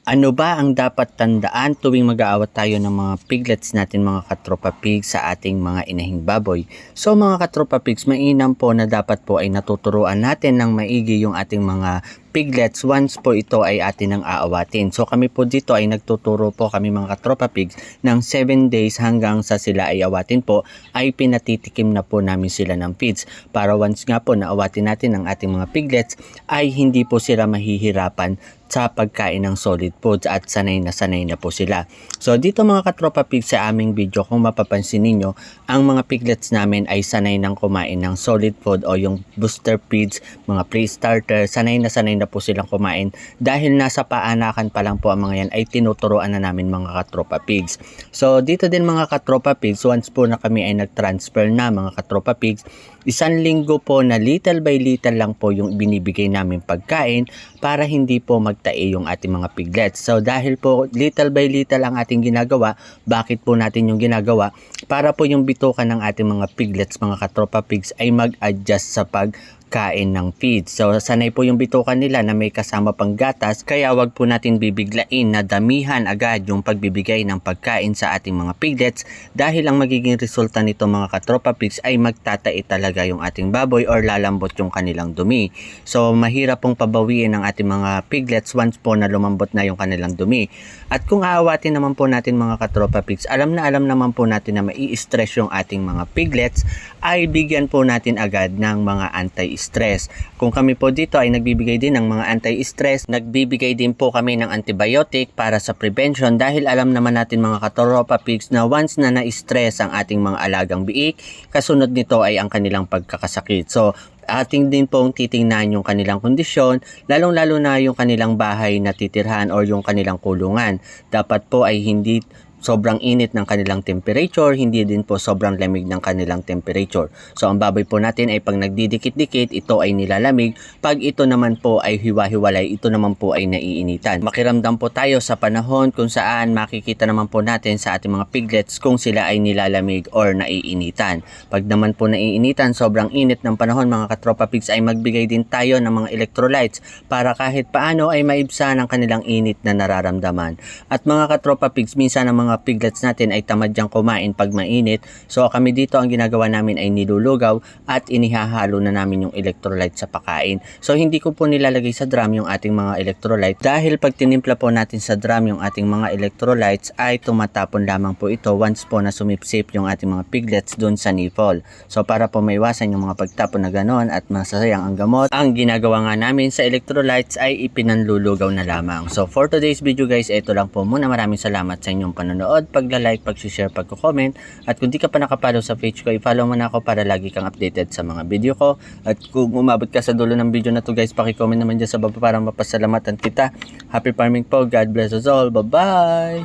Ano ba ang dapat tandaan tuwing mag-aawat tayo ng mga piglets natin mga katropa pigs sa ating mga inahing baboy? So mga katropa pigs, mainam po na dapat po ay natuturuan natin ng maigi yung ating mga piglets once po ito ay atin ang aawatin. So kami po dito ay nagtuturo po kami mga katropa pigs ng 7 days hanggang sa sila ay awatin po ay pinatitikim na po namin sila ng feeds. Para once nga po na awatin natin ang ating mga piglets ay hindi po sila mahihirapan sa pagkain ng solid foods at sanay na po sila. So dito mga katropa pigs sa aming video, kung mapapansin ninyo, ang mga piglets namin ay sanay nang kumain ng solid food o yung booster feeds, mga pre-starter, sanay na po silang kumain dahil nasa paanakan pa lang po ang mga yan ay tinuturuan na namin mga katropa pigs. So dito din mga katropa pigs, once po na kami ay nag-transfer na mga katropa pigs, 1 linggo po na little by little lang po yung binibigay namin pagkain para hindi po magtae yung ating mga piglets. So dahil po little by little ang ating ginagawa, bakit po natin yung ginagawa? Para po yung bitukan ng ating mga piglets, mga katropa pigs, ay mag-adjust sa pagkain ng feed. So sanay po yung bitukan nila na may kasama pang gatas, kaya wag po natin bibiglain na damihan agad yung pagbibigay ng pagkain sa ating mga piglets dahil ang magiging resulta nito mga katropa pigs ay magtatae talaga yung ating baboy or lalambot yung kanilang dumi. So mahirap pong pabawiin ng ating mga piglets once po na lumambot na yung kanilang dumi. At kung aawatin naman po natin mga katropa pigs, alam naman po natin na mai-stress yung ating mga piglets, ay bigyan po natin agad ng mga anti-stress. Kung kami po dito ay nagbibigay din ng mga anti-stress, nagbibigay din po kami ng antibiotic para sa prevention dahil alam naman natin mga katropa pigs na once na na-stress ang ating mga alagang biik, kasunod nito ay ang kanilang pagkakasakit. So ating din pong titingnan yung kanilang kondisyon, lalong-lalo na yung kanilang bahay na titirhan or yung kanilang kulungan. Dapat po ay hindi sobrang init ng kanilang temperature, hindi din po sobrang lamig ng kanilang temperature. So ang baboy po natin ay pag nagdidikit-dikit, ito ay nilalamig. Pag ito naman po ay hiwa-hiwalay, ito naman po ay naiinitan. Makiramdam po tayo sa panahon kung saan makikita naman po natin sa ating mga piglets kung sila ay nilalamig or naiinitan. Pag naman po naiinitan, sobrang init ng panahon mga katropa pigs, ay magbigay din tayo ng mga electrolytes para kahit paano ay maibsan ang kanilang init na nararamdaman. At mga katropa pigs, minsan ang mga piglets natin ay tamad diyang kumain pag mainit. So kami dito ang ginagawa namin ay nilulugaw at inihahalo na namin yung electrolyte sa pagkain. So hindi ko po nilalagay sa drum yung ating mga electrolyte dahil pag tinimpla po natin sa drum yung ating mga electrolytes ay tumatapon lamang po ito once po na sumipsip yung ating mga piglets dun sa nipple. So para po maiwasan yung mga pagtapon na ganon at masasayang ang gamot, ang ginagawa nga namin sa electrolytes ay ipinanlulugaw na lamang. So for today's video guys, ito lang po muna. Maraming salamat sa inyong panonood, pagla-like, pag-share, pag-comment. At kung di ka pa nakapollow sa page ko, i-follow mo na ako para lagi kang updated sa mga video ko. At kung umabot ka sa dulo ng video na to guys, paki-comment naman dyan sa baba para mapasalamatan kita. Happy farming po. God bless us all. Bye-bye!